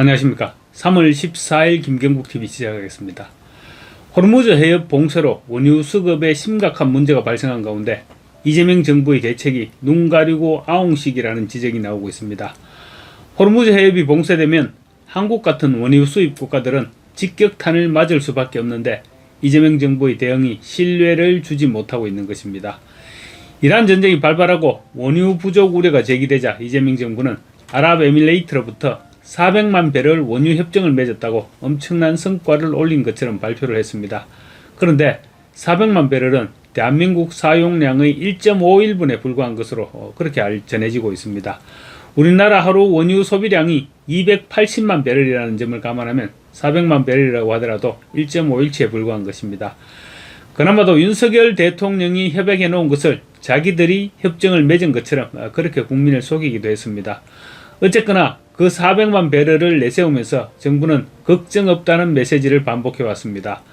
안녕하십니까. 3월 14일 김경국TV 시작하겠습니다. 호르무즈 해협 봉쇄로 원유 수급에 심각한 문제가 발생한 가운데 이재명 정부의 대책이 눈 가리고 아웅식이라는 지적이 나오고 있습니다. 호르무즈 해협이 봉쇄되면 한국 같은 원유 수입 국가들은 직격탄을 맞을 수밖에 없는데 이재명 정부의 대응이 신뢰를 주지 못하고 있는 것입니다. 이란 전쟁이 발발하고 원유 부족 우려가 제기되자 이재명 정부는 아랍에미레이트로부터 400만 배럴 원유 협정을 맺었다고 엄청난 성과를 올린 것처럼 발표를 했습니다. 그런데 400만 배럴은 대한민국 사용량의 1.51분에 불과한 것으로 그렇게 전해지고 있습니다. 우리나라 하루 원유 소비량이 280만 배럴이라는 점을 감안하면 400만 배럴이라고 하더라도 1.5일치에 불과한 것입니다. 그나마도 윤석열 대통령이 협약해 놓은 것을 자기들이 협정을 맺은 것처럼 그렇게 국민을 속이기도 했습니다. 어쨌거나 그 400만 배럴을 내세우면서 정부는 걱정 없다는 메시지를 반복해 왔습니다.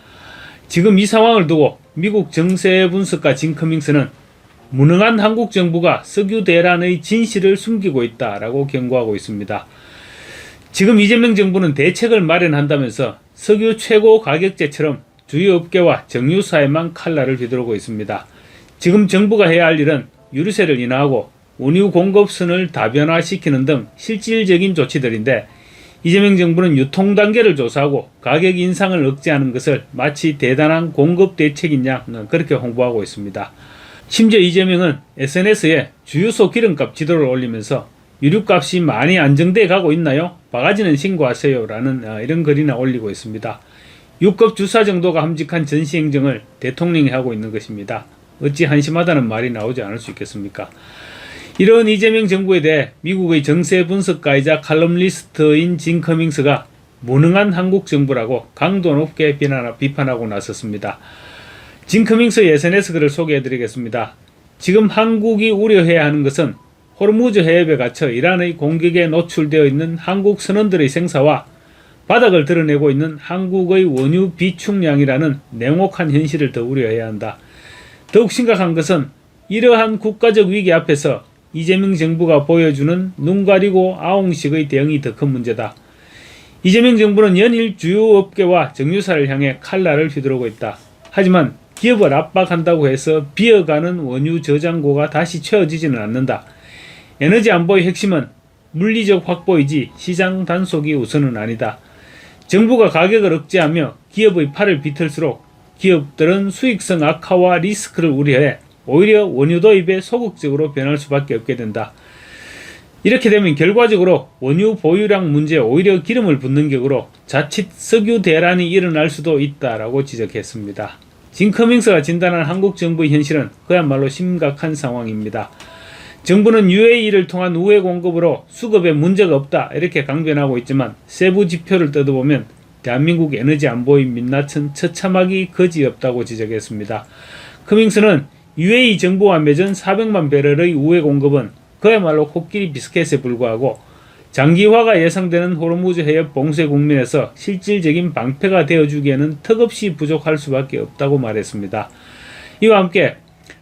지금 이 상황을 두고 미국 정세 분석가 짐 커밍스는 무능한 한국 정부가 석유 대란의 진실을 숨기고 있다라고 경고하고 있습니다. 지금 이재명 정부는 대책을 마련한다면서 석유 최고 가격제처럼 주요 업계와 정유사에만 칼날을 휘두르고 있습니다. 지금 정부가 해야 할 일은 유류세를 인하하고 원유 공급선을 다변화시키는 등 실질적인 조치들인데 이재명 정부는 유통 단계를 조사하고 가격 인상을 억제하는 것을 마치 대단한 공급 대책이냐 그렇게 홍보하고 있습니다. 심지어 이재명은 SNS에 주유소 기름값 지도를 올리면서 유류값이 많이 안정돼 가고 있나요? 바가지는 신고하세요 라는 이런 글이나 올리고 있습니다. 6급 주사 정도가 함직한 전시행정을 대통령이 하고 있는 것입니다. 어찌 한심하다는 말이 나오지 않을 수 있겠습니까? 이런 이재명 정부에 대해 미국의 정세 분석가이자 칼럼니스트인 짐 커밍스가 무능한 한국 정부라고 강도 높게 비판하고 나섰습니다. 짐 커밍스의 SNS 글을 소개해드리겠습니다. 지금 한국이 우려해야 하는 것은 호르무즈 해협에 갇혀 이란의 공격에 노출되어 있는 한국 선원들의 생사와 바닥을 드러내고 있는 한국의 원유 비축량이라는 냉혹한 현실을 더 우려해야 한다. 더욱 심각한 것은 이러한 국가적 위기 앞에서 이재명 정부가 보여주는 눈 가리고 아웅식의 대응이 더 큰 문제다. 이재명 정부는 연일 주요 업계와 정유사를 향해 칼날을 휘두르고 있다. 하지만 기업을 압박한다고 해서 비어가는 원유 저장고가 다시 채워지지는 않는다. 에너지 안보의 핵심은 물리적 확보이지 시장 단속이 우선은 아니다. 정부가 가격을 억제하며 기업의 팔을 비틀수록 기업들은 수익성 악화와 리스크를 우려해 오히려 원유 도입에 소극적으로 변할 수밖에 없게 된다. 이렇게 되면 결과적으로 원유 보유량 문제에 오히려 기름을 붓는 격으로 자칫 석유 대란이 일어날 수도 있다라고 지적했습니다. 짐 커밍스가 진단한 한국 정부의 현실은 그야말로 심각한 상황입니다. 정부는 UAE를 통한 우회 공급으로 수급에 문제가 없다 이렇게 강변하고 있지만 세부 지표를 뜯어보면 대한민국 에너지 안보의 민낯은 처참하기 거지없다고 지적했습니다. 커밍스는 UAE 정부와 맺은 400만 배럴의 우회 공급은 그야말로 코끼리 비스켓에 불과하고 장기화가 예상되는 호르무즈 해협 봉쇄 국면에서 실질적인 방패가 되어주기에는 턱없이 부족할 수밖에 없다고 말했습니다. 이와 함께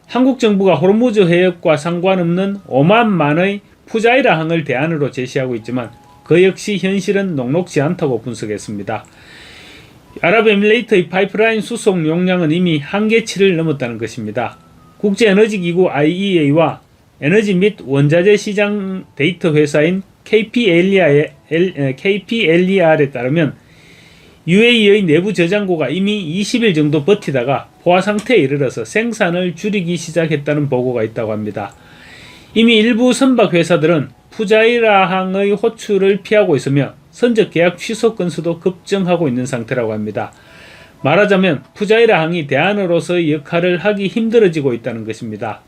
한국 정부가 호르무즈 해협과 상관없는 오만만의 푸자이라 항을 대안으로 제시하고 있지만 그 역시 현실은 녹록지 않다고 분석했습니다. 아랍에미레이트의 파이프라인 수송 용량은 이미 한계치를 넘었다는 것입니다. 국제에너지기구 IEA와 에너지 및 원자재 시장 데이터 회사인 KPLER에 따르면 UAE의 내부 저장고가 이미 20일 정도 버티다가 포화 상태에 이르러서 생산을 줄이기 시작했다는 보고가 있다고 합니다. 이미 일부 선박 회사들은 푸자이라항의 호출을 피하고 있으며 선적 계약 취소 건수도 급증하고 있는 상태라고 합니다. 말하자면 푸자이라항이 대안으로서의 역할을 하기 힘들어지고 있다는 것입니다.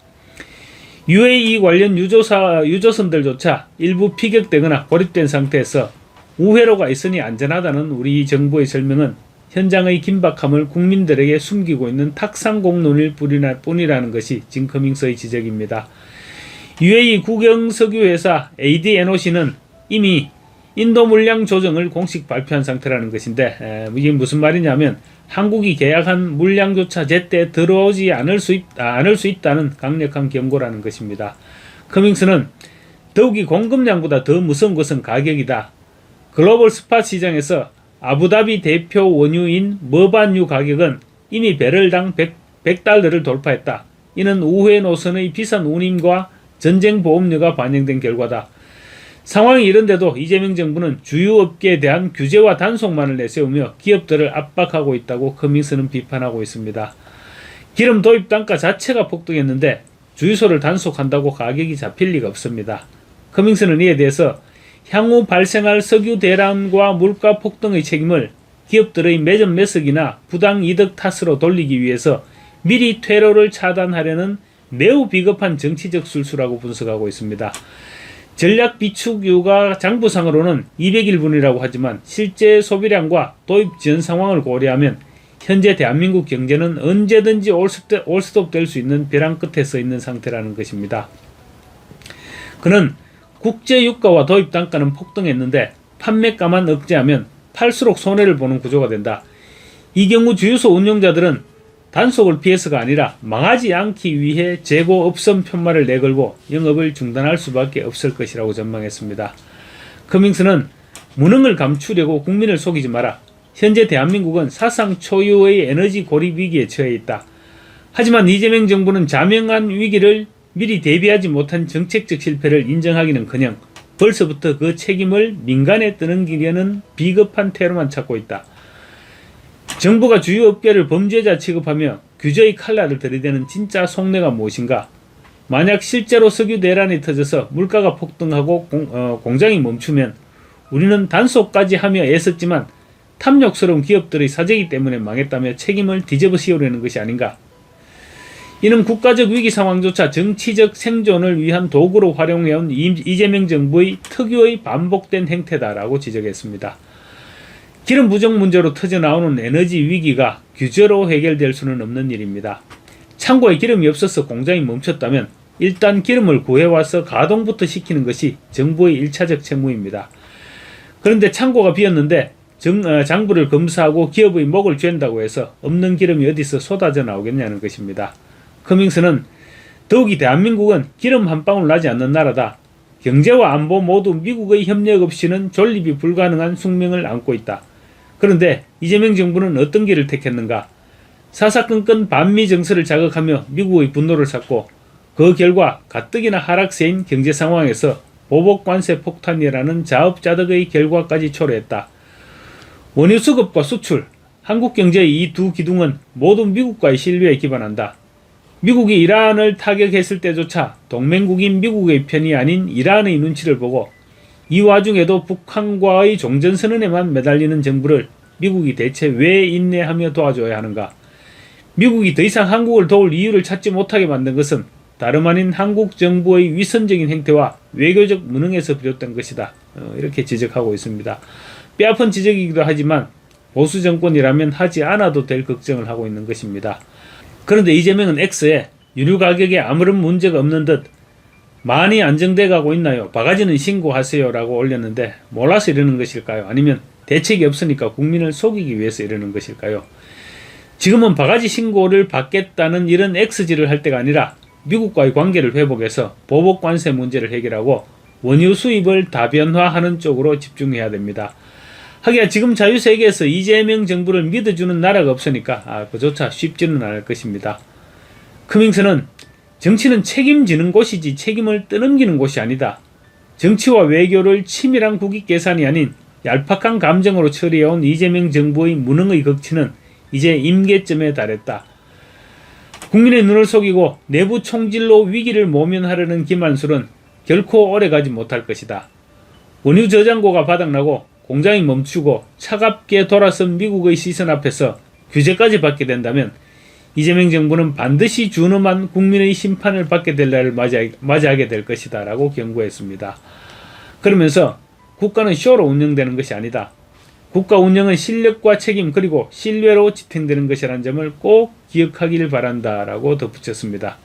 UAE 관련 유조선들조차 일부 피격되거나 고립된 상태에서 우회로가 있으니 안전하다는 우리 정부의 설명은 현장의 긴박함을 국민들에게 숨기고 있는 탁상공론일 뿐이라는 것이 짐 커밍스의 지적입니다. UAE 국영석유회사 ADNOC는 이미 인도 물량 조정을 공식 발표한 상태라는 것인데 이게 무슨 말이냐면 한국이 계약한 물량조차 제때 들어오지 않을 수 있다는 강력한 경고라는 것입니다. 커밍스는 더욱이 공급량보다 더 무서운 것은 가격이다. 글로벌 스팟 시장에서 아부다비 대표 원유인 머반유 가격은 이미 배럴당 100달러를 돌파했다. 이는 우회 노선의 비싼 운임과 전쟁 보험료가 반영된 결과다. 상황이 이런데도 이재명 정부는 주유 업계에 대한 규제와 단속만을 내세우며 기업들을 압박하고 있다고 커밍스는 비판하고 있습니다. 기름 도입 단가 자체가 폭등했는데 주유소를 단속한다고 가격이 잡힐 리가 없습니다. 커밍스는 이에 대해서 향후 발생할 석유 대란과 물가 폭등의 책임을 기업들의 매점 매석이나 부당 이득 탓으로 돌리기 위해서 미리 퇴로를 차단하려는 매우 비겁한 정치적 술수라고 분석하고 있습니다. 전략 비축유가 장부상으로는 200일분이라고 하지만 실제 소비량과 도입 지연 상황을 고려하면 현재 대한민국 경제는 언제든지 올스톱 될 수 있는 벼랑 끝에 서 있는 상태라는 것입니다. 그는 국제 유가와 도입 단가는 폭등했는데 판매가만 억제하면 팔수록 손해를 보는 구조가 된다. 이 경우 주유소 운영자들은 단속을 피해서가 아니라 망하지 않기 위해 재고 업선 편말을 내걸고 영업을 중단할 수밖에 없을 것이라고 전망했습니다. 커밍스는 무능을 감추려고 국민을 속이지 마라. 현재 대한민국은 사상 초유의 에너지 고립 위기에 처해 있다. 하지만 이재명 정부는 자명한 위기를 미리 대비하지 못한 정책적 실패를 인정하기는커녕 벌써부터 그 책임을 민간에 떠넘기려는 비겁한 태도만 찾고 있다. 정부가 주유업계를 범죄자 취급하며 규제의 칼날을 들이대는 진짜 속내가 무엇인가? 만약 실제로 석유 대란이 터져서 물가가 폭등하고 공장이 멈추면 우리는 단속까지 하며 애썼지만 탐욕스러운 기업들의 사재기 때문에 망했다며 책임을 뒤집어 씌우려는 것이 아닌가? 이는 국가적 위기 상황조차 정치적 생존을 위한 도구로 활용해온 이재명 정부의 특유의 반복된 행태다라고 지적했습니다. 기름 부족 문제로 터져나오는 에너지 위기가 규제로 해결될 수는 없는 일입니다. 창고에 기름이 없어서 공장이 멈췄다면 일단 기름을 구해와서 가동부터 시키는 것이 정부의 1차적 책무입니다. 그런데 창고가 비었는데 장부를 검사하고 기업의 목을 쥘다고 해서 없는 기름이 어디서 쏟아져 나오겠냐는 것입니다. 커밍스는 더욱이 대한민국은 기름 한 방울 나지 않는 나라다. 경제와 안보 모두 미국의 협력 없이는 존립이 불가능한 숙명을 안고 있다. 그런데 이재명 정부는 어떤 길을 택했는가? 사사건건 반미 정서를 자극하며 미국의 분노를 샀고 그 결과 가뜩이나 하락세인 경제 상황에서 보복 관세 폭탄이라는 자업자득의 결과까지 초래했다. 원유 수급과 수출, 한국 경제의 이 두 기둥은 모두 미국과의 신뢰에 기반한다. 미국이 이란을 타격했을 때조차 동맹국인 미국의 편이 아닌 이란의 눈치를 보고 이 와중에도 북한과의 종전선언에만 매달리는 정부를 미국이 대체 왜 인내하며 도와줘야 하는가? 미국이 더 이상 한국을 도울 이유를 찾지 못하게 만든 것은 다름 아닌 한국 정부의 위선적인 행태와 외교적 무능에서 비롯된 것이다. 이렇게 지적하고 있습니다. 뼈아픈 지적이기도 하지만 보수 정권이라면 하지 않아도 될 걱정을 하고 있는 것입니다. 그런데 이재명은 X에 유류 가격에 아무런 문제가 없는 듯 많이 안정돼 가고 있나요? 바가지는 신고하세요 라고 올렸는데 몰라서 이러는 것일까요? 아니면 대책이 없으니까 국민을 속이기 위해서 이러는 것일까요? 지금은 바가지 신고를 받겠다는 이런 X질을 할 때가 아니라 미국과의 관계를 회복해서 보복 관세 문제를 해결하고 원유 수입을 다변화하는 쪽으로 집중해야 됩니다. 하기야 지금 자유세계에서 이재명 정부를 믿어주는 나라가 없으니까 그조차 쉽지는 않을 것입니다. 커밍스는 정치는 책임지는 곳이지 책임을 떠넘기는 곳이 아니다. 정치와 외교를 치밀한 국익 계산이 아닌 얄팍한 감정으로 처리해온 이재명 정부의 무능의 극치는 이제 임계점에 달했다. 국민의 눈을 속이고 내부 총질로 위기를 모면하려는 김한술은 결코 오래가지 못할 것이다. 원유 저장고가 바닥나고 공장이 멈추고 차갑게 돌아선 미국의 시선 앞에서 규제까지 받게 된다면 이재명 정부는 반드시 준엄한 국민의 심판을 받게 될 날을 맞이하게 될 것이다 라고 경고했습니다. 그러면서 국가는 쇼로 운영되는 것이 아니다. 국가 운영은 실력과 책임 그리고 신뢰로 지탱되는 것이라는 점을 꼭 기억하길 바란다 라고 덧붙였습니다.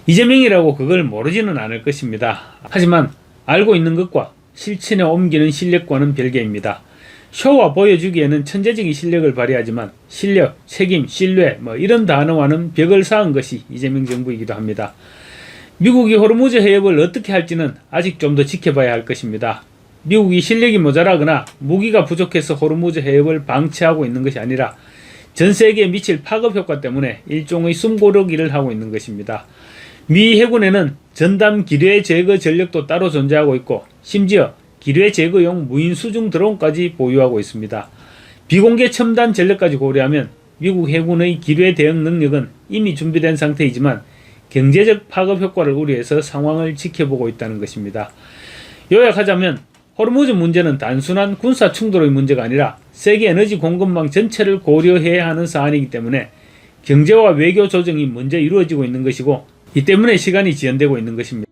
이재명이라고 그걸 모르지는 않을 것입니다. 하지만 알고 있는 것과 실천에 옮기는 실력과는 별개입니다. 쇼와 보여주기에는 천재적인 실력을 발휘하지만 실력, 책임, 신뢰 이런 단어와는 벽을 쌓은 것이 이재명 정부이기도 합니다. 미국이 호르무즈 해협을 어떻게 할지는 아직 좀 더 지켜봐야 할 것입니다. 미국이 실력이 모자라거나 무기가 부족해서 호르무즈 해협을 방치하고 있는 것이 아니라 전 세계에 미칠 파급 효과 때문에 일종의 숨고르기를 하고 있는 것입니다. 미 해군에는 전담 기뢰 제거 전력도 따로 존재하고 있고 심지어 기뢰 제거용 무인 수중 드론까지 보유하고 있습니다. 비공개 첨단 전력까지 고려하면 미국 해군의 기뢰 대응 능력은 이미 준비된 상태이지만 경제적 파급 효과를 우려해서 상황을 지켜보고 있다는 것입니다. 요약하자면 호르무즈 문제는 단순한 군사 충돌의 문제가 아니라 세계 에너지 공급망 전체를 고려해야 하는 사안이기 때문에 경제와 외교 조정이 먼저 이루어지고 있는 것이고 이 때문에 시간이 지연되고 있는 것입니다.